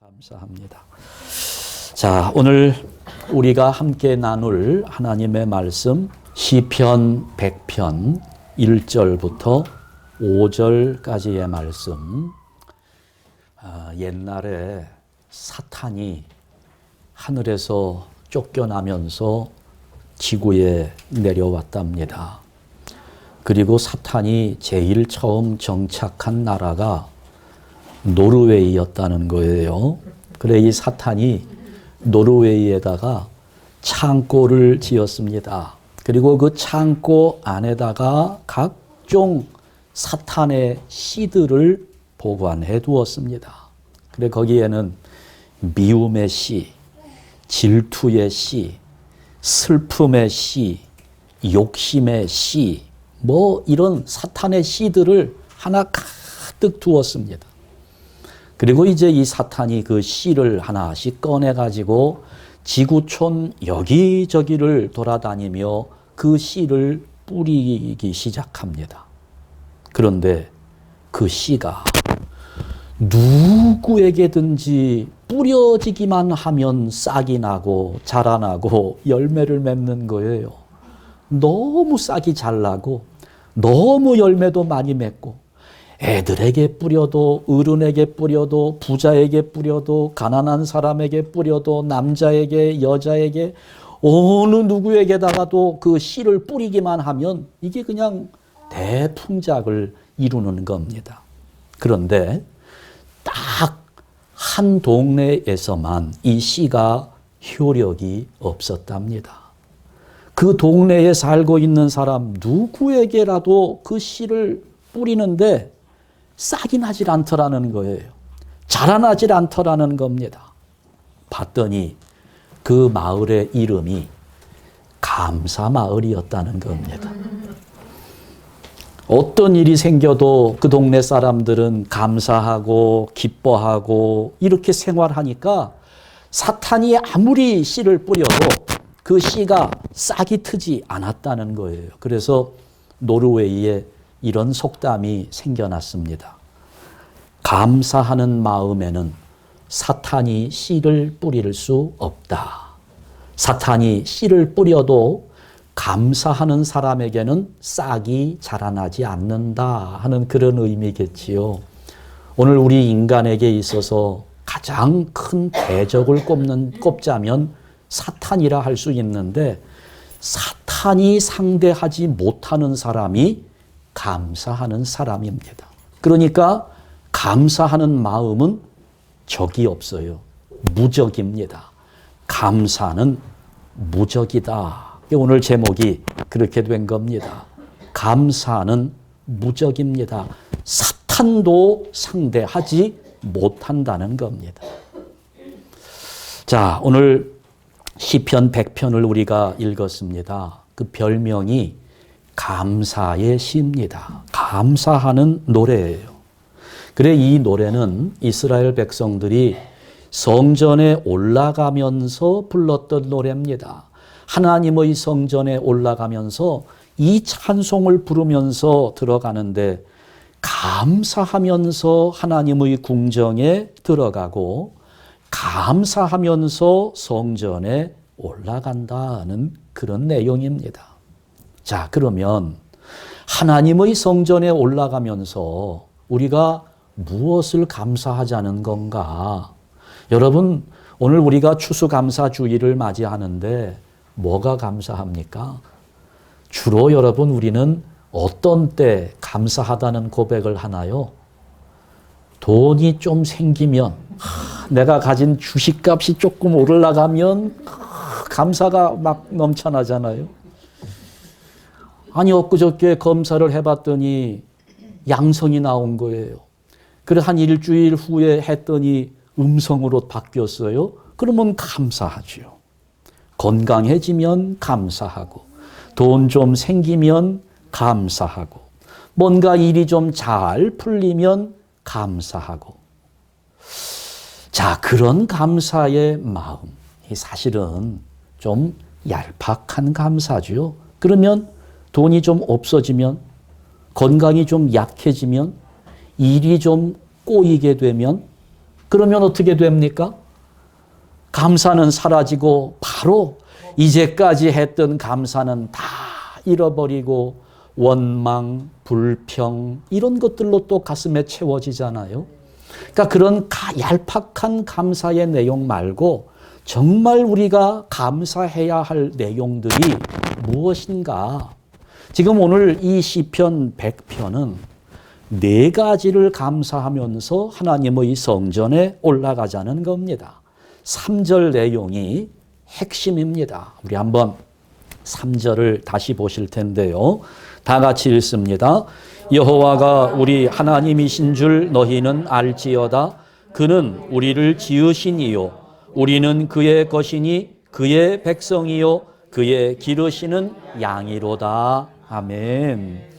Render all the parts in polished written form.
감사합니다. 자, 오늘 우리가 함께 나눌 하나님의 말씀 시편 100편 1절부터 5절까지의 말씀. 옛날에 사탄이 하늘에서 쫓겨나면서 지구에 내려왔답니다. 그리고 사탄이 제일 처음 정착한 나라가 노르웨이였다는 거예요. 그래 이 사탄이 노르웨이에다가 창고를 지었습니다. 그리고 그 창고 안에다가 각종 사탄의 씨들을 보관해 두었습니다. 그래 거기에는 미움의 씨, 질투의 씨, 슬픔의 씨, 욕심의 씨, 이런 사탄의 씨들을 하나 가득 두었습니다. 그리고 이제 이 사탄이 그 씨를 하나씩 꺼내가지고 지구촌 여기저기를 돌아다니며 그 씨를 뿌리기 시작합니다. 그런데 그 씨가 누구에게든지 뿌려지기만 하면 싹이 나고 자라나고 열매를 맺는 거예요. 너무 싹이 잘 나고 너무 열매도 많이 맺고 애들에게 뿌려도 어른에게 뿌려도 부자에게 뿌려도 가난한 사람에게 뿌려도 남자에게 여자에게 어느 누구에게다가도 그 씨를 뿌리기만 하면 이게 그냥 대풍작을 이루는 겁니다. 그런데 딱 한 동네에서만 이 씨가 효력이 없었답니다. 그 동네에 살고 있는 사람 누구에게라도 그 씨를 뿌리는데 싹이 나질 않더라는 거예요. 자라나질 않더라는 겁니다. 봤더니 그 마을의 이름이 감사마을이었다는 겁니다. 어떤 일이 생겨도 그 동네 사람들은 감사하고 기뻐하고 이렇게 생활하니까 사탄이 아무리 씨를 뿌려도 그 씨가 싹이 트지 않았다는 거예요. 그래서 노르웨이에 이런 속담이 생겨났습니다. 감사하는 마음에는 사탄이 씨를 뿌릴 수 없다. 사탄이 씨를 뿌려도 감사하는 사람에게는 싹이 자라나지 않는다 하는 그런 의미겠지요. 오늘 우리 인간에게 있어서 가장 큰 대적을 꼽자면 사탄이라 할 수 있는데 사탄이 상대하지 못하는 사람이 감사하는 사람입니다. 그러니까 감사하는 마음은 적이 없어요. 무적입니다. 감사는 무적이다. 오늘 제목이 그렇게 된 겁니다. 감사는 무적입니다. 사탄도 상대하지 못한다는 겁니다. 자, 오늘 시편 100편을 우리가 읽었습니다. 그 별명이 감사의 시입니다. 감사하는 노래예요. 그래 이 노래는 이스라엘 백성들이 성전에 올라가면서 불렀던 노래입니다. 하나님의 성전에 올라가면서 이 찬송을 부르면서 들어가는데 감사하면서 하나님의 궁정에 들어가고 감사하면서 성전에 올라간다는 그런 내용입니다. 자, 그러면 하나님의 성전에 올라가면서 우리가 무엇을 감사하자는 건가? 여러분, 오늘 우리가 추수감사주의를 맞이하는데 뭐가 감사합니까? 주로 여러분 우리는 어떤 때 감사하다는 고백을 하나요? 돈이 좀 생기면, 내가 가진 주식값이 조금 올라가면 감사가 막 넘쳐나잖아요. 아니 엊그저께 검사를 해봤더니 양성이 나온 거예요. 그래 한 일주일 후에 했더니 음성으로 바뀌었어요. 그러면 감사하죠. 건강해지면 감사하고 돈 좀 생기면 감사하고 뭔가 일이 좀 잘 풀리면 감사하고. 자, 그런 감사의 마음, 사실은 좀 얄팍한 감사죠. 그러면 돈이 좀 없어지면, 건강이 좀 약해지면, 일이 좀 꼬이게 되면 그러면 어떻게 됩니까? 감사는 사라지고 바로 이제까지 했던 감사는 다 잃어버리고 원망, 불평 이런 것들로 또 가슴에 채워지잖아요. 그러니까 그런 얄팍한 감사의 내용 말고 정말 우리가 감사해야 할 내용들이 무엇인가? 지금 오늘 이 시편 100편은 네 가지를 감사하면서 하나님의 성전에 올라가자는 겁니다. 3절 내용이 핵심입니다. 우리 한번 3절을 다시 보실 텐데요. 다 같이 읽습니다. 여호와가 우리 하나님이신 줄 너희는 알지어다. 그는 우리를 지으시니요 우리는 그의 것이니 그의 백성이요 그의 기르시는 양이로다. 아멘.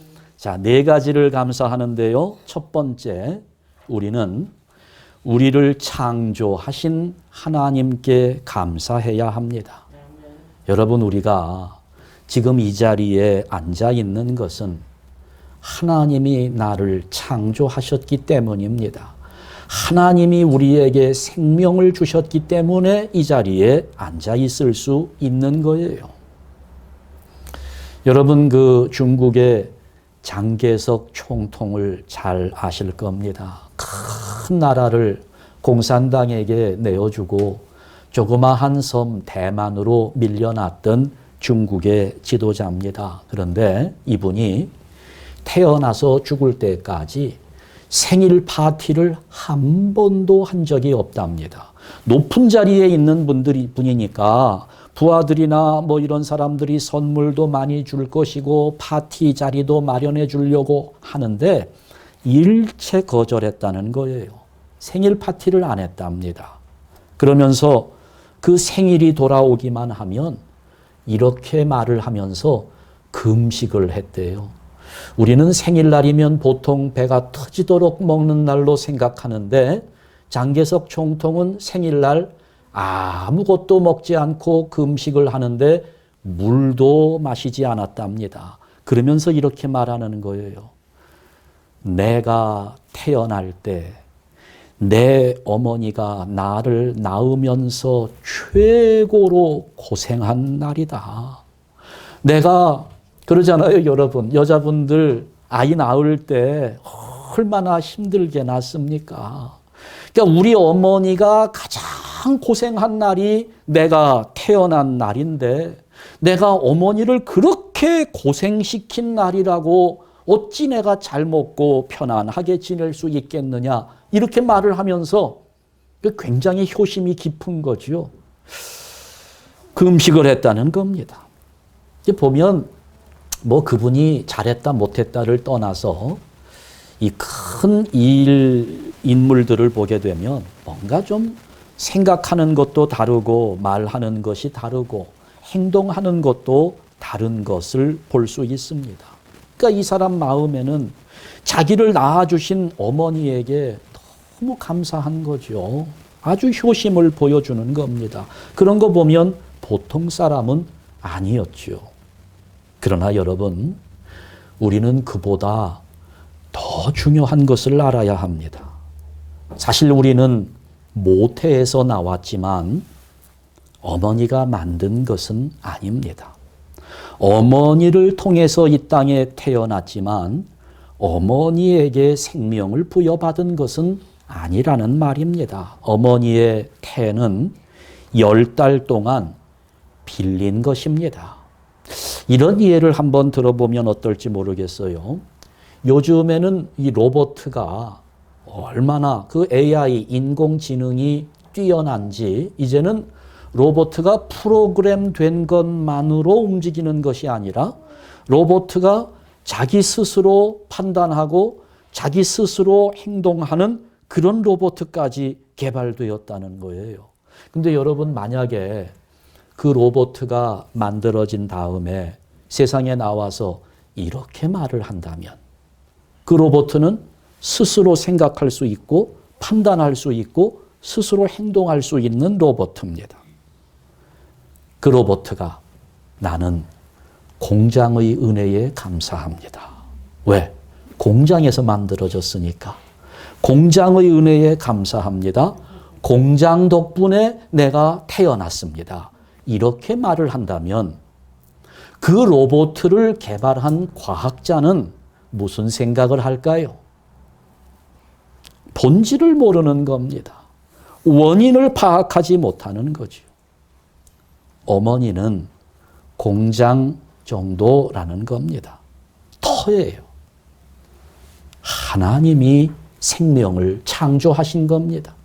자, 네 가지를 감사하는데요. 첫 번째, 우리는 우리를 창조하신 하나님께 감사해야 합니다. 여러분, 우리가 지금 이 자리에 앉아 있는 것은 하나님이 나를 창조하셨기 때문입니다. 하나님이 우리에게 생명을 주셨기 때문에 이 자리에 앉아 있을 수 있는 거예요. 여러분, 그 중국의 장개석 총통을 잘 아실 겁니다. 큰 나라를 공산당에게 내어주고 조그마한 섬 대만으로 밀려났던 중국의 지도자입니다. 그런데 이분이 태어나서 죽을 때까지 생일 파티를 한 번도 한 적이 없답니다. 높은 자리에 있는 분이니까 부하들이나 뭐 이런 사람들이 선물도 많이 줄 것이고 파티 자리도 마련해 주려고 하는데 일체 거절했다는 거예요. 생일 파티를 안 했답니다. 그러면서 그 생일이 돌아오기만 하면 이렇게 말을 하면서 금식을 했대요. 우리는 생일날이면 보통 배가 터지도록 먹는 날로 생각하는데 장개석 총통은 생일날 아무것도 먹지 않고 금식을 하는데 물도 마시지 않았답니다. 그러면서 이렇게 말하는 거예요. 내가 태어날 때 내 어머니가 나를 낳으면서 최고로 고생한 날이다. 내가 그러잖아요, 여러분. 여자분들 아이 낳을 때 얼마나 힘들게 낳습니까? 그러니까 우리 어머니가 가장 고생한 날이 내가 태어난 날인데 내가 어머니를 그렇게 고생시킨 날이라고 어찌 내가 잘 먹고 편안하게 지낼 수 있겠느냐 이렇게 말을 하면서 굉장히 효심이 깊은 거죠. 금식을 했다는 겁니다. 보면 뭐 그분이 잘했다 못했다를 떠나서 이 큰 인물들을 보게 되면 뭔가 좀 생각하는 것도 다르고 말하는 것이 다르고 행동하는 것도 다른 것을 볼 수 있습니다. 그러니까 이 사람 마음에는 자기를 낳아주신 어머니에게 너무 감사한 거죠. 아주 효심을 보여주는 겁니다. 그런 거 보면 보통 사람은 아니었죠. 그러나 여러분, 우리는 그보다 더 중요한 것을 알아야 합니다. 사실 우리는 모태에서 나왔지만 어머니가 만든 것은 아닙니다. 어머니를 통해서 이 땅에 태어났지만 어머니에게 생명을 부여받은 것은 아니라는 말입니다. 어머니의 태는 10달 동안 빌린 것입니다. 이런 이해를 한번 들어보면 어떨지 모르겠어요. 요즘에는 이 로봇가 얼마나 그 AI, 인공지능이 뛰어난지 이제는 로봇가 프로그램 된 것만으로 움직이는 것이 아니라 로봇가 자기 스스로 판단하고 자기 스스로 행동하는 그런 로봇까지 개발되었다는 거예요. 근데 여러분, 만약에 그 로봇가 만들어진 다음에 세상에 나와서 이렇게 말을 한다면 그 로봇은 스스로 생각할 수 있고 판단할 수 있고 스스로 행동할 수 있는 로봇입니다. 그 로봇가 나는 공장의 은혜에 감사합니다. 왜? 공장에서 만들어졌으니까. 공장의 은혜에 감사합니다. 공장 덕분에 내가 태어났습니다. 이렇게 말을 한다면 그 로봇을 개발한 과학자는 무슨 생각을 할까요? 본질을 모르는 겁니다. 원인을 파악하지 못하는 거죠. 어머니는 공장 정도라는 겁니다. 터예요. 하나님이 생명을 창조하신 겁니다.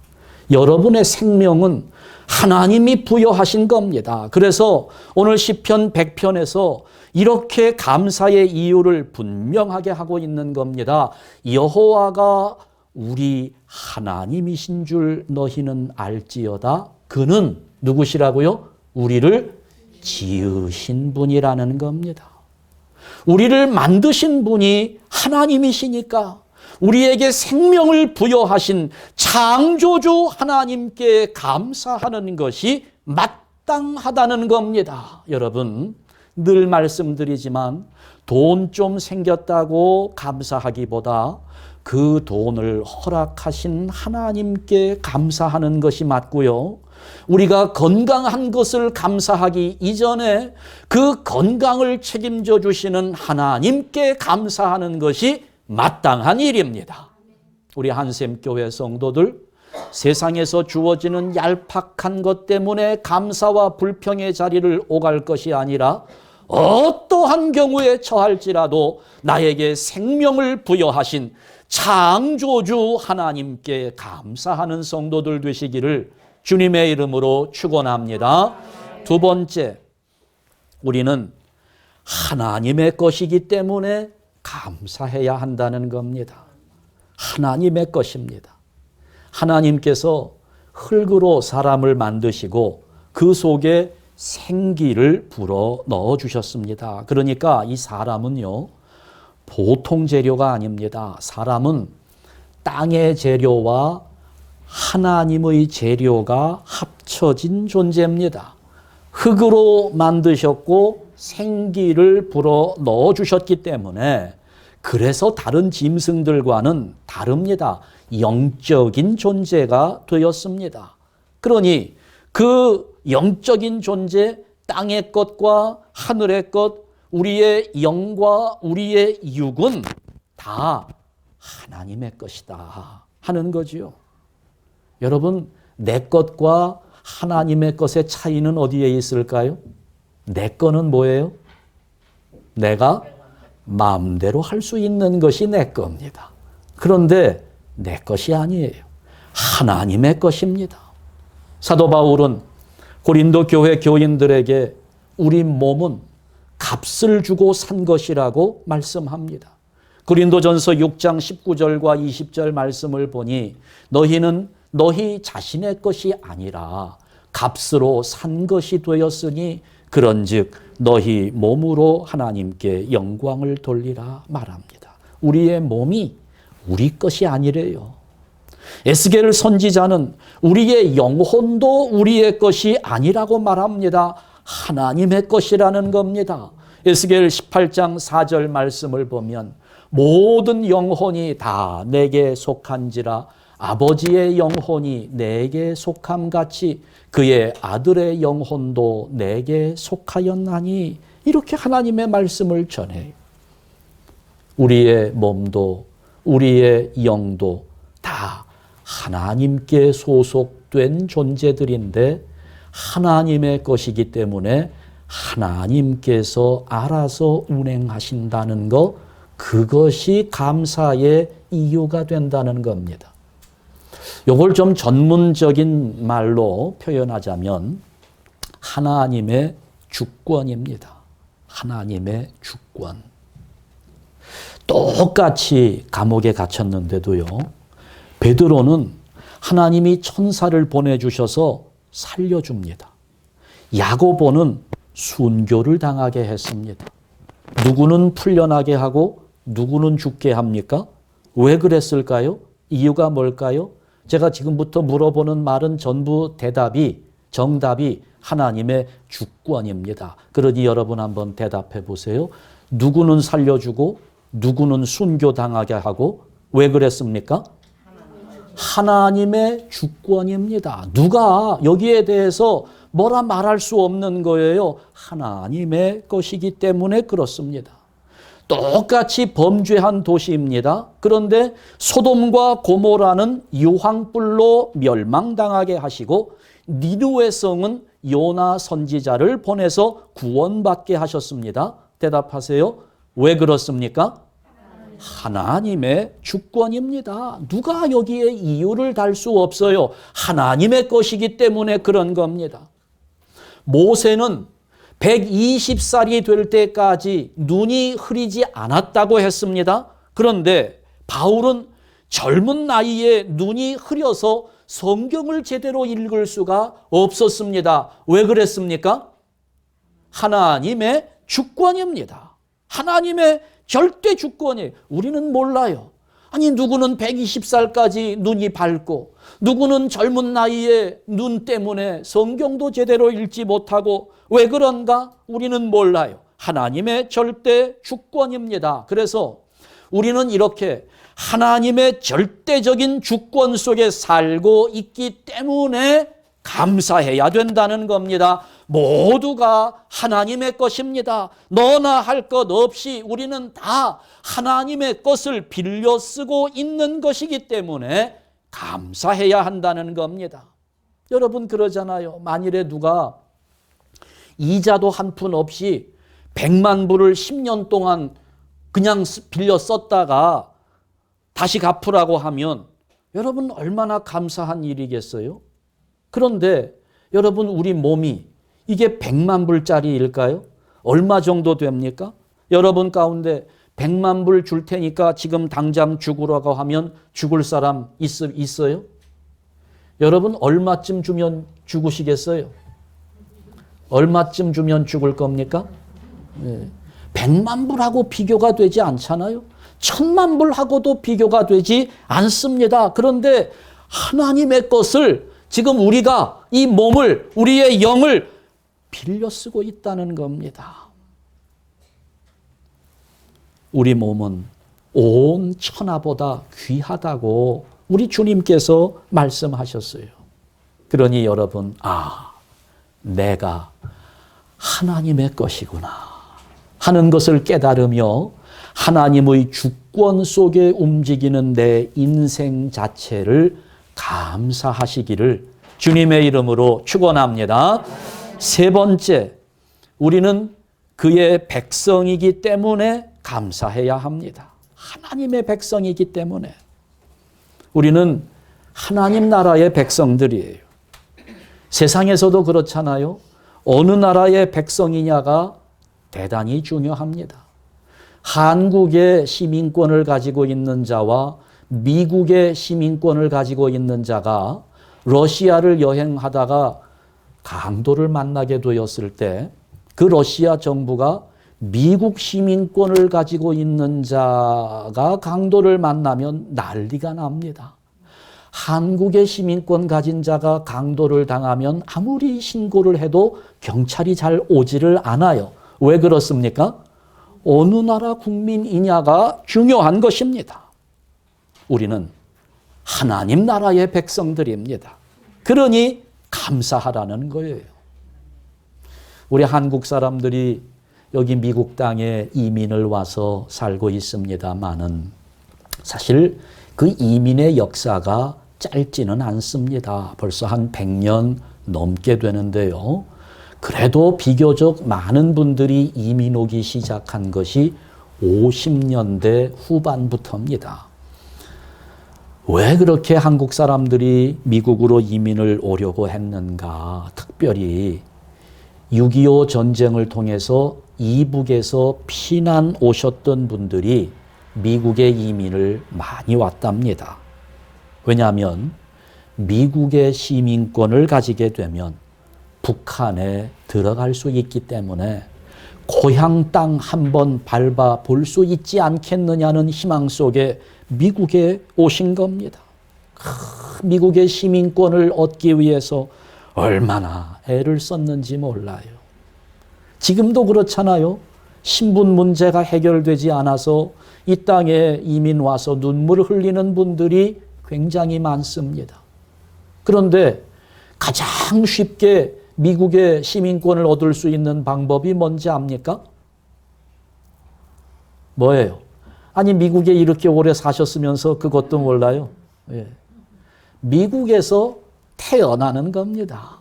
여러분의 생명은 하나님이 부여하신 겁니다. 그래서 오늘 시편 100편에서 이렇게 감사의 이유를 분명하게 하고 있는 겁니다. 여호와가 우리 하나님이신 줄 너희는 알지어다. 그는 누구시라고요? 우리를 지으신 분이라는 겁니다. 우리를 만드신 분이 하나님이시니까 우리에게 생명을 부여하신 창조주 하나님께 감사하는 것이 마땅하다는 겁니다. 여러분, 늘 말씀드리지만 돈 좀 생겼다고 감사하기보다 그 돈을 허락하신 하나님께 감사하는 것이 맞고요. 우리가 건강한 것을 감사하기 이전에 그 건강을 책임져 주시는 하나님께 감사하는 것이 마땅한 일입니다. 우리 한샘교회 성도들, 세상에서 주어지는 얄팍한 것 때문에 감사와 불평의 자리를 오갈 것이 아니라 어떠한 경우에 처할지라도 나에게 생명을 부여하신 창조주 하나님께 감사하는 성도들 되시기를 주님의 이름으로 축원합니다. 두 번째, 우리는 하나님의 것이기 때문에 감사해야 한다는 겁니다. 하나님의 것입니다. 하나님께서 흙으로 사람을 만드시고 그 속에 생기를 불어 넣어 주셨습니다. 그러니까 이 사람은요, 보통 재료가 아닙니다. 사람은 땅의 재료와 하나님의 재료가 합쳐진 존재입니다. 흙으로 만드셨고 생기를 불어 넣어 주셨기 때문에 그래서 다른 짐승들과는 다릅니다. 영적인 존재가 되었습니다. 그러니 그 영적인 존재, 땅의 것과 하늘의 것, 우리의 영과 우리의 육은 다 하나님의 것이다 하는 거지요. 여러분, 내 것과 하나님의 것의 차이는 어디에 있을까요? 내 거는 뭐예요? 내가 마음대로 할 수 있는 것이 내 겁니다. 그런데 내 것이 아니에요. 하나님의 것입니다. 사도 바울은 고린도 교회 교인들에게 우리 몸은 값을 주고 산 것이라고 말씀합니다. 고린도전서 6장 19절과 20절 말씀을 보니 너희는 너희 자신의 것이 아니라 값으로 산 것이 되었으니 그런즉 너희 몸으로 하나님께 영광을 돌리라 말합니다. 우리의 몸이 우리 것이 아니래요. 에스겔 선지자는 우리의 영혼도 우리의 것이 아니라고 말합니다. 하나님의 것이라는 겁니다. 에스겔 18장 4절 말씀을 보면 모든 영혼이 다 내게 속한지라 아버지의 영혼이 내게 속함같이 그의 아들의 영혼도 내게 속하였나니 이렇게 하나님의 말씀을 전해요. 우리의 몸도 우리의 영도 다 하나님께 소속된 존재들인데 하나님의 것이기 때문에 하나님께서 알아서 운행하신다는 것, 그것이 감사의 이유가 된다는 겁니다. 이걸 좀 전문적인 말로 표현하자면 하나님의 주권입니다. 하나님의 주권. 똑같이 감옥에 갇혔는데도요, 베드로는 하나님이 천사를 보내주셔서 살려줍니다. 야고보는 순교를 당하게 했습니다. 누구는 풀려나게 하고 누구는 죽게 합니까? 왜 그랬을까요? 이유가 뭘까요? 제가 지금부터 물어보는 말은 전부 정답이 하나님의 주권입니다. 그러니 여러분 한번 대답해 보세요. 누구는 살려주고 누구는 순교당하게 하고 왜 그랬습니까? 하나님의 주권입니다. 누가 여기에 대해서 뭐라 말할 수 없는 거예요. 하나님의 것이기 때문에 그렇습니다. 똑같이 범죄한 도시입니다. 그런데 소돔과 고모라는 유황불로 멸망당하게 하시고 니느웨 성은 요나 선지자를 보내서 구원받게 하셨습니다. 대답하세요. 왜 그렇습니까? 하나님의 주권입니다. 누가 여기에 이유를 달 수 없어요. 하나님의 것이기 때문에 그런 겁니다. 모세는 120살이 될 때까지 눈이 흐리지 않았다고 했습니다. 그런데 바울은 젊은 나이에 눈이 흐려서 성경을 제대로 읽을 수가 없었습니다. 왜 그랬습니까? 하나님의 주권입니다. 하나님의 절대 주권이 우리는 몰라요. 아니 누구는 120살까지 눈이 밝고 누구는 젊은 나이에 눈 때문에 성경도 제대로 읽지 못하고 왜 그런가? 우리는 몰라요. 하나님의 절대 주권입니다. 그래서 우리는 이렇게 하나님의 절대적인 주권 속에 살고 있기 때문에 감사해야 된다는 겁니다. 모두가 하나님의 것입니다. 너나 할 것 없이 우리는 다 하나님의 것을 빌려 쓰고 있는 것이기 때문에 감사해야 한다는 겁니다. 여러분 그러잖아요. 만일에 누가 이자도 한 푼 없이 100만 불을 10년 동안 그냥 빌려 썼다가 다시 갚으라고 하면 여러분 얼마나 감사한 일이겠어요? 그런데 여러분 우리 몸이 이게 100만 불짜리일까요? 얼마 정도 됩니까? 여러분 가운데 100만 불 줄 테니까 지금 당장 죽으라고 하면 죽을 사람 있어요? 여러분 얼마쯤 주면 죽으시겠어요? 얼마쯤 주면 죽을 겁니까? 100만 불하고 비교가 되지 않잖아요. 1000만 불하고도 비교가 되지 않습니다. 그런데 하나님의 것을 지금 우리가 이 몸을, 우리의 영을 빌려 쓰고 있다는 겁니다. 우리 몸은 온 천하보다 귀하다고 우리 주님께서 말씀하셨어요. 그러니 여러분, 내가 하나님의 것이구나 하는 것을 깨달으며 하나님의 주권 속에 움직이는 내 인생 자체를 감사하시기를 주님의 이름으로 축원합니다. 세 번째, 우리는 그의 백성이기 때문에 감사해야 합니다. 하나님의 백성이기 때문에. 우리는 하나님 나라의 백성들이에요. 세상에서도 그렇잖아요. 어느 나라의 백성이냐가 대단히 중요합니다. 한국의 시민권을 가지고 있는 자와 미국의 시민권을 가지고 있는 자가 러시아를 여행하다가 강도를 만나게 되었을 때 그 러시아 정부가 미국 시민권을 가지고 있는 자가 강도를 만나면 난리가 납니다. 한국의 시민권 가진 자가 강도를 당하면 아무리 신고를 해도 경찰이 잘 오지를 않아요. 왜 그렇습니까? 어느 나라 국민이냐가 중요한 것입니다. 우리는 하나님 나라의 백성들입니다. 그러니 감사하라는 거예요. 우리 한국 사람들이 여기 미국 땅에 이민을 와서 살고 있습니다만은 사실 그 이민의 역사가 짧지는 않습니다. 벌써 한 100년 넘게 되는데요. 그래도 비교적 많은 분들이 이민 오기 시작한 것이 50년대 후반부터입니다. 왜 그렇게 한국 사람들이 미국으로 이민을 오려고 했는가? 특별히 6.25 전쟁을 통해서 이북에서 피난 오셨던 분들이 미국의 이민을 많이 왔답니다. 왜냐하면 미국의 시민권을 가지게 되면 북한에 들어갈 수 있기 때문에 고향 땅 한번 밟아 볼 수 있지 않겠느냐는 희망 속에 미국에 오신 겁니다. 미국의 시민권을 얻기 위해서 얼마나 애를 썼는지 몰라요. 지금도 그렇잖아요. 신분 문제가 해결되지 않아서 이 땅에 이민 와서 눈물을 흘리는 분들이 굉장히 많습니다. 그런데 가장 쉽게 미국의 시민권을 얻을 수 있는 방법이 뭔지 압니까? 뭐예요? 아니, 미국에 이렇게 오래 사셨으면서 그것도 몰라요? 예. 미국에서 태어나는 겁니다.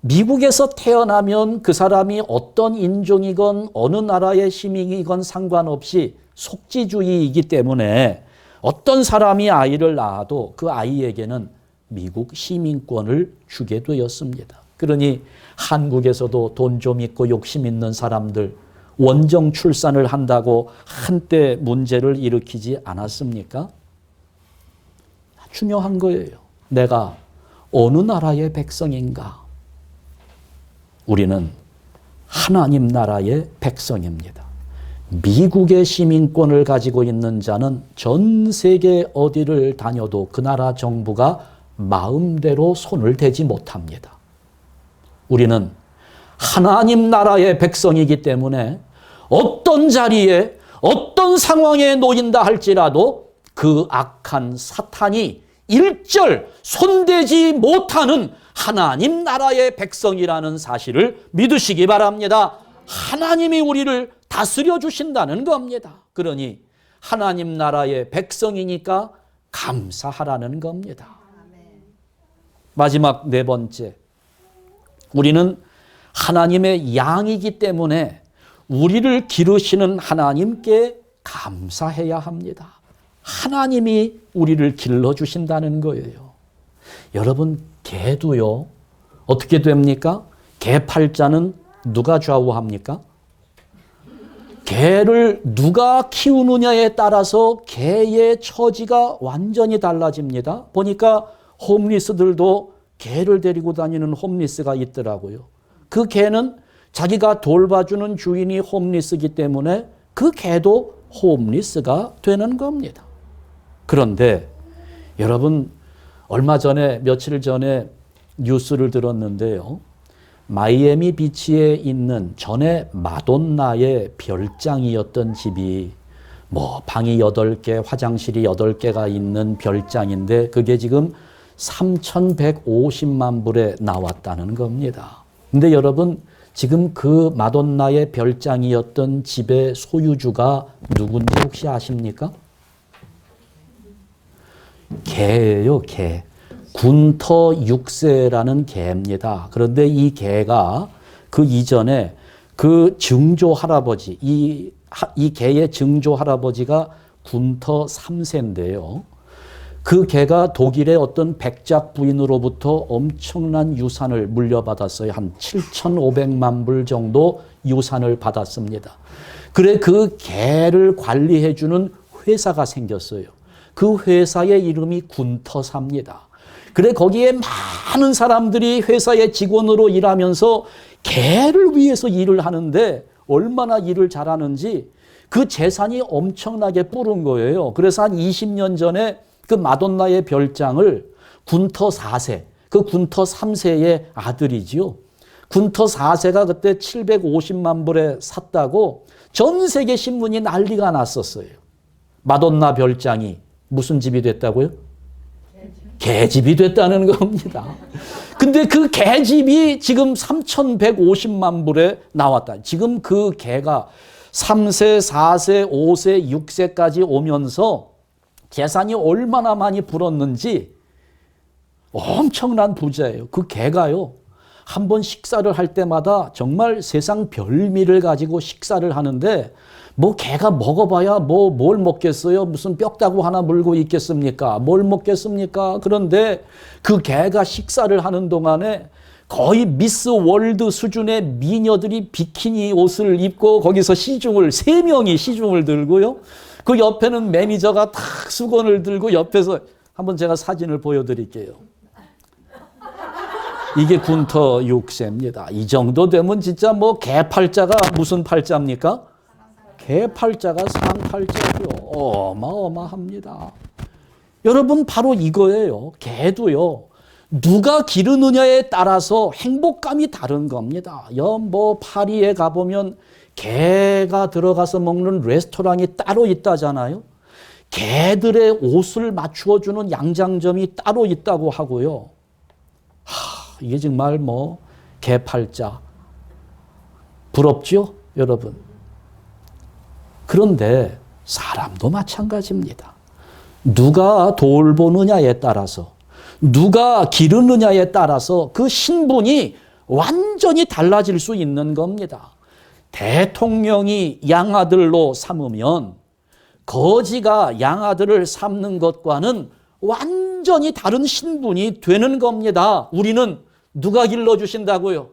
미국에서 태어나면 그 사람이 어떤 인종이건 어느 나라의 시민이건 상관없이 속지주의이기 때문에 어떤 사람이 아이를 낳아도 그 아이에게는 미국 시민권을 주게 되었습니다. 그러니 한국에서도 돈 좀 있고 욕심 있는 사람들 원정 출산을 한다고 한때 문제를 일으키지 않았습니까? 중요한 거예요. 내가 어느 나라의 백성인가? 우리는 하나님 나라의 백성입니다. 미국의 시민권을 가지고 있는 자는 전 세계 어디를 다녀도 그 나라 정부가 마음대로 손을 대지 못합니다. 우리는 하나님 나라의 백성이기 때문에 어떤 자리에 어떤 상황에 놓인다 할지라도 그 악한 사탄이 일절 손대지 못하는 하나님 나라의 백성이라는 사실을 믿으시기 바랍니다. 하나님이 우리를 다스려 주신다는 겁니다. 그러니 하나님 나라의 백성이니까 감사하라는 겁니다. 마지막 네 번째, 우리는 하나님의 양이기 때문에 우리를 기르시는 하나님께 감사해야 합니다. 하나님이 우리를 길러주신다는 거예요. 여러분, 개도요, 어떻게 됩니까? 개 팔자는 누가 좌우합니까? 개를 누가 키우느냐에 따라서 개의 처지가 완전히 달라집니다. 보니까 홈리스들도 개를 데리고 다니는 홈리스가 있더라고요. 그 개는 자기가 돌봐주는 주인이 홈리스이기 때문에 그 개도 홈리스가 되는 겁니다. 그런데 여러분, 얼마 전에, 며칠 전에 뉴스를 들었는데요. 마이애미 비치에 있는 전에 마돈나의 별장이었던 집이 방이 8개, 화장실이 8개가 있는 별장인데 그게 지금 3,150만 불에 나왔다는 겁니다. 근데 여러분, 지금 그 마돈나의 별장이었던 집의 소유주가 누군지 혹시 아십니까? 개예요, 개. 군터 6세라는 개입니다. 그런데 이 개가 그 이전에 그 증조 할아버지, 이 개의 증조 할아버지가 군터 3세인데요. 그 개가 독일의 어떤 백작 부인으로부터 엄청난 유산을 물려받았어요. 한 7,500만 불 정도 유산을 받았습니다. 그래, 그 개를 관리해주는 회사가 생겼어요. 그 회사의 이름이 군터사입니다. 그래, 거기에 많은 사람들이 회사의 직원으로 일하면서 개를 위해서 일을 하는데 얼마나 일을 잘하는지 그 재산이 엄청나게 뿌른 거예요. 그래서 한 20년 전에 그 마돈나의 별장을 군터 4세, 그 군터 3세의 아들이지요. 군터 4세가 그때 750만 불에 샀다고 전 세계 신문이 난리가 났었어요. 마돈나 별장이 무슨 집이 됐다고요? 개집이 됐다는 겁니다. 근데 그 개집이 지금 3,150만 불에 나왔다. 지금 그 개가 3세, 4세, 5세, 6세까지 오면서 재산이 얼마나 많이 불었는지 엄청난 부자예요. 그 개가요, 한 번 식사를 할 때마다 정말 세상 별미를 가지고 식사를 하는데 개가 먹어봐야 뭘 먹겠어요? 무슨 뼈다구 하나 물고 있겠습니까? 뭘 먹겠습니까? 그런데 그 개가 식사를 하는 동안에 거의 미스 월드 수준의 미녀들이 비키니 옷을 입고 거기서 3명이 시중을 들고요. 그 옆에는 매니저가 탁 수건을 들고 옆에서 한번 제가 사진을 보여드릴게요. 이게 군터 6세입니다. 이 정도 되면 진짜 개팔자가 무슨 팔자입니까? 개팔자가 상팔자죠. 어마어마합니다. 여러분, 바로 이거예요. 개도요, 누가 기르느냐에 따라서 행복감이 다른 겁니다. 파리에 가보면 개가 들어가서 먹는 레스토랑이 따로 있다잖아요. 개들의 옷을 맞추어주는 양장점이 따로 있다고 하고요. 이게 정말 뭐 개팔자 부럽죠, 여러분? 그런데 사람도 마찬가지입니다. 누가 돌보느냐에 따라서, 누가 기르느냐에 따라서 그 신분이 완전히 달라질 수 있는 겁니다. 대통령이 양아들로 삼으면 거지가 양아들을 삼는 것과는 완전히 다른 신분이 되는 겁니다. 우리는 누가 길러주신다고요?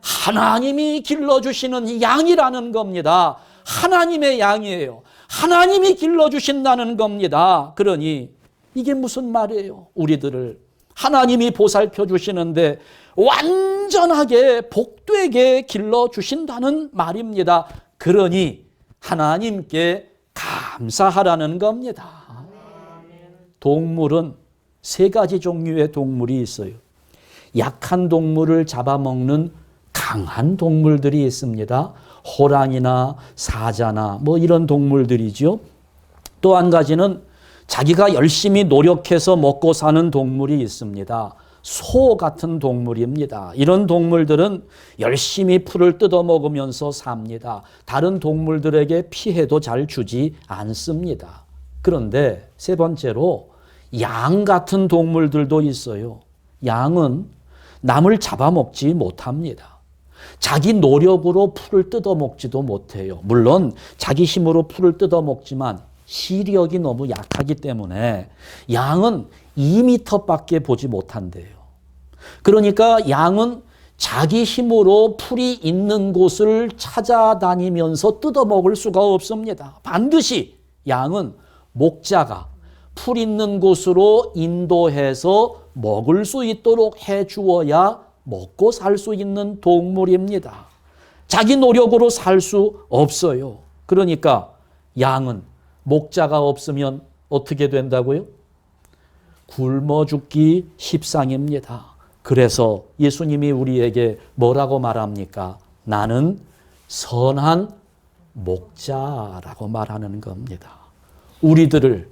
하나님이 길러주시는 양이라는 겁니다. 하나님의 양이에요. 하나님이 길러주신다는 겁니다. 그러니 이게 무슨 말이에요? 우리들을 하나님이 보살펴 주시는데 완전하게 복되게 길러주신다는 말입니다. 그러니 하나님께 감사하라는 겁니다. 동물은 세 가지 종류의 동물이 있어요. 약한 동물을 잡아먹는 강한 동물들이 있습니다. 호랑이나 사자나 뭐 이런 동물들이죠. 또 한 가지는 자기가 열심히 노력해서 먹고 사는 동물이 있습니다. 소 같은 동물입니다. 이런 동물들은 열심히 풀을 뜯어 먹으면서 삽니다. 다른 동물들에게 피해도 잘 주지 않습니다. 그런데 세 번째로 양 같은 동물들도 있어요. 양은 남을 잡아먹지 못합니다. 자기 노력으로 풀을 뜯어먹지도 못해요. 물론 자기 힘으로 풀을 뜯어먹지만 시력이 너무 약하기 때문에 양은 2m밖에 보지 못한대요. 그러니까 양은 자기 힘으로 풀이 있는 곳을 찾아다니면서 뜯어먹을 수가 없습니다. 반드시 양은 목자가 풀 있는 곳으로 인도해서 먹을 수 있도록 해주어야 먹고 살 수 있는 동물입니다. 자기 노력으로 살 수 없어요. 그러니까 양은 목자가 없으면 어떻게 된다고요? 굶어 죽기 십상입니다. 그래서 예수님이 우리에게 뭐라고 말합니까? 나는 선한 목자라고 말하는 겁니다. 우리들을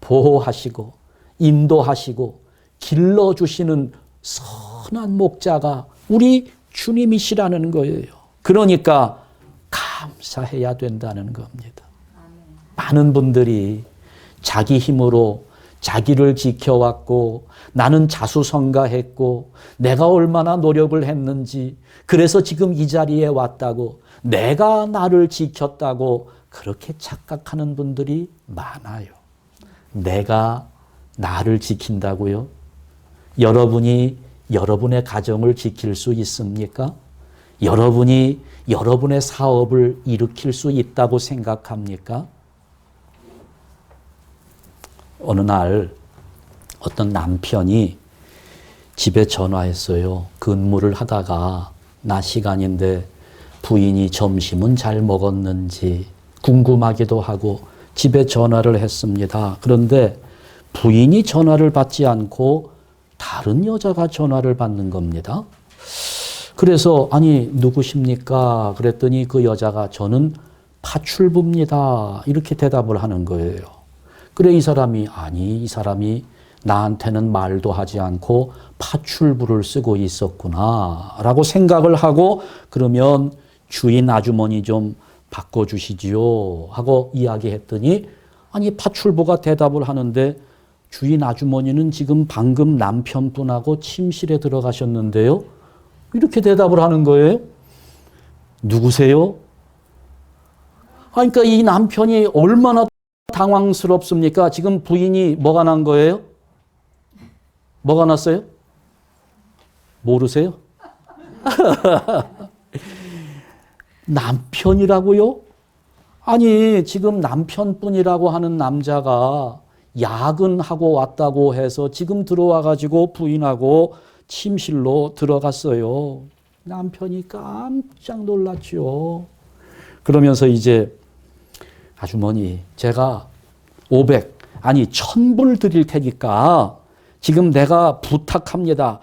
보호하시고 인도하시고 길러주시는 선한 목자가 우리 주님이시라는 거예요. 그러니까 감사해야 된다는 겁니다. 많은 분들이 자기 힘으로 자기를 지켜왔고 나는 자수성가했고 내가 얼마나 노력을 했는지 그래서 지금 이 자리에 왔다고 내가 나를 지켰다고 그렇게 착각하는 분들이 많아요. 내가 나를 지킨다고요? 여러분이 여러분의 가정을 지킬 수 있습니까? 여러분이 여러분의 사업을 일으킬 수 있다고 생각합니까? 어느 날 어떤 남편이 집에 전화했어요. 근무를 하다가 낮 시간인데 부인이 점심은 잘 먹었는지 궁금하기도 하고 집에 전화를 했습니다. 그런데 부인이 전화를 받지 않고 다른 여자가 전화를 받는 겁니다. 그래서 아니 누구십니까? 그랬더니 그 여자가 저는 파출부입니다. 이렇게 대답을 하는 거예요. 그래 이 사람이 이 사람이 나한테는 말도 하지 않고 파출부를 쓰고 있었구나 라고 생각을 하고 그러면 주인 아주머니 좀 바꿔주시지요 하고 이야기했더니 아니 파출부가 대답을 하는데 주인 아주머니는 지금 방금 남편분하고 침실에 들어가셨는데요. 이렇게 대답을 하는 거예요. 누구세요? 그러니까 이 남편이 얼마나 당황스럽습니까? 지금 부인이 뭐가 난 거예요? 뭐가 났어요? 모르세요? 남편이라고요? 아니 지금 남편분이라고 하는 남자가 야근하고 왔다고 해서 지금 들어와 가지고 부인하고 침실로 들어갔어요. 남편이 깜짝 놀랐죠. 그러면서 이제 아주머니 제가 1000불 드릴 테니까 지금 내가 부탁합니다.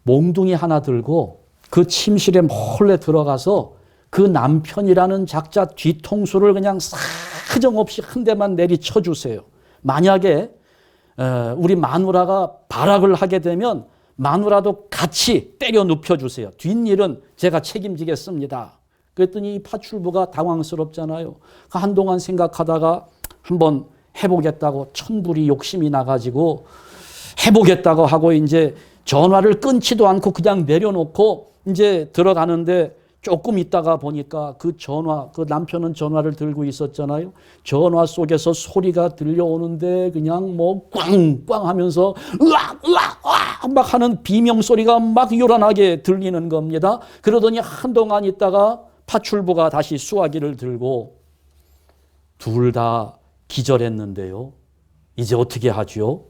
몽둥이 하나 들고 그 침실에 몰래 들어가서 그 남편이라는 작자 뒤통수를 그냥 사정없이 한 대만 내리쳐 주세요. 만약에 우리 마누라가 발악을 하게 되면 마누라도 같이 때려 눕혀주세요. 뒷일은 제가 책임지겠습니다. 그랬더니 이 파출부가 당황스럽잖아요. 한동안 생각하다가 한번 해보겠다고 천불이 욕심이 나가지고 해보겠다고 하고 이제 전화를 끊지도 않고 그냥 내려놓고 이제 들어가는데 조금 있다가 보니까 그 남편은 전화를 들고 있었잖아요. 전화 속에서 소리가 들려오는데 그냥 뭐 꽝꽝 하면서 으악 으악 으악 막 하는 비명 소리가 막 요란하게 들리는 겁니다. 그러더니 한동안 있다가 파출부가 다시 수화기를 들고 둘 다 기절했는데요. 이제 어떻게 하죠?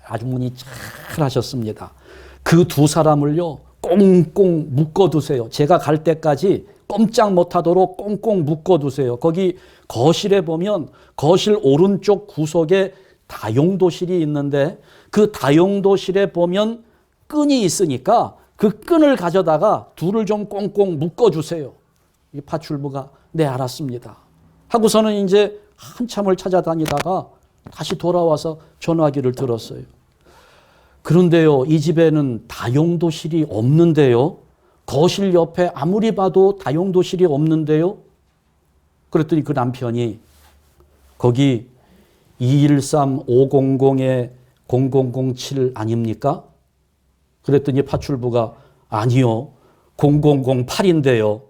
아주머니 잘 하셨습니다. 그 두 사람을요 꽁꽁 묶어두세요. 제가 갈 때까지 꼼짝 못하도록 꽁꽁 묶어두세요. 거기 거실에 보면 거실 오른쪽 구석에 다용도실이 있는데 그 다용도실에 보면 끈이 있으니까 그 끈을 가져다가 둘을 좀 꽁꽁 묶어주세요. 이 파출부가 네 알았습니다. 하고서는 이제 한참을 찾아다니다가 다시 돌아와서 전화기를 들었어요. 그런데요, 이 집에는 다용도실이 없는데요. 거실 옆에 아무리 봐도 다용도실이 없는데요. 그랬더니 그 남편이 거기 213-500에 0007 아닙니까? 그랬더니 파출부가 아니요, 0008인데요.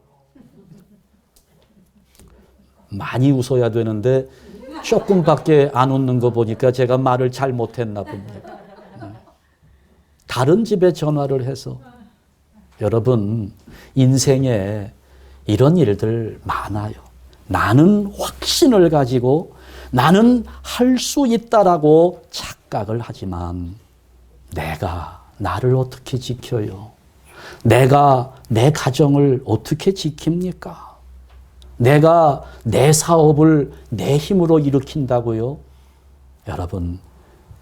많이 웃어야 되는데 조금밖에 안 웃는 거 보니까 제가 말을 잘못했나 봅니다. 다른 집에 전화를 해서 여러분 인생에 이런 일들 많아요. 나는 확신을 가지고 나는 할 수 있다라고 착각을 하지만 내가 나를 어떻게 지켜요? 내가 내 가정을 어떻게 지킵니까? 내가 내 사업을 내 힘으로 일으킨다고요? 여러분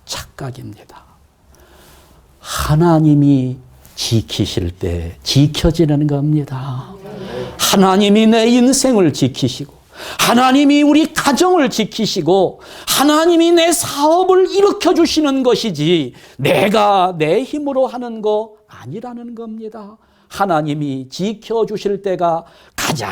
착각입니다. 하나님이 지키실 때 지켜지는 겁니다. 하나님이 내 인생을 지키시고 하나님이 우리 가정을 지키시고 하나님이 내 사업을 일으켜 주시는 것이지 내가 내 힘으로 하는 거 아니라는 겁니다. 하나님이 지켜주실 때가 가장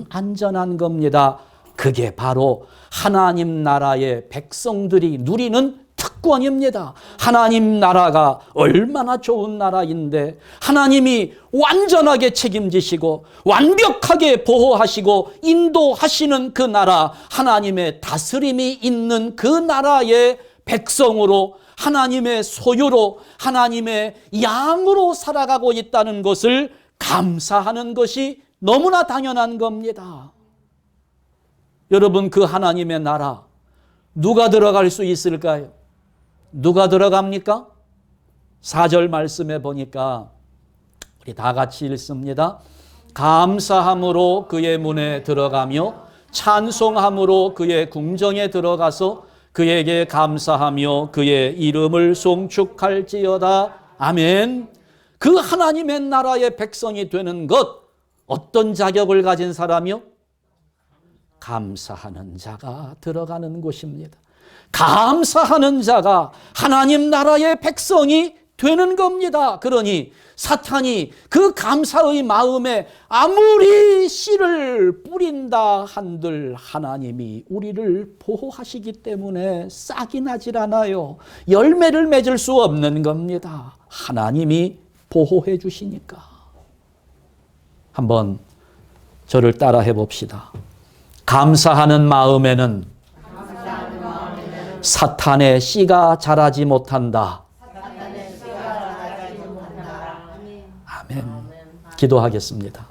안전한 겁니다. 그게 바로 하나님 나라의 백성들이 누리는 특권입니다. 하나님 나라가 얼마나 좋은 나라인데 하나님이 완전하게 책임지시고 완벽하게 보호하시고 인도하시는 그 나라, 하나님의 다스림이 있는 그 나라의 백성으로 하나님의 소유로 하나님의 양으로 살아가고 있다는 것을 감사하는 것이 너무나 당연한 겁니다. 여러분 그 하나님의 나라 누가 들어갈 수 있을까요? 누가 들어갑니까? 4절 말씀에 보니까 우리 다 같이 읽습니다. 감사함으로 그의 문에 들어가며 찬송함으로 그의 궁정에 들어가서 그에게 감사하며 그의 이름을 송축할지어다. 아멘. 그 하나님의 나라의 백성이 되는 것 어떤 자격을 가진 사람이요? 감사하는 자가 들어가는 곳입니다. 감사하는 자가 하나님 나라의 백성이 되는 겁니다. 그러니 사탄이 그 감사의 마음에 아무리 씨를 뿌린다 한들 하나님이 우리를 보호하시기 때문에 싹이 나질 않아요. 열매를 맺을 수 없는 겁니다. 하나님이 보호해 주시니까. 한번 저를 따라 해봅시다. 감사하는 마음에는 사탄의 씨가 자라지 못한다. 아멘. 기도하겠습니다.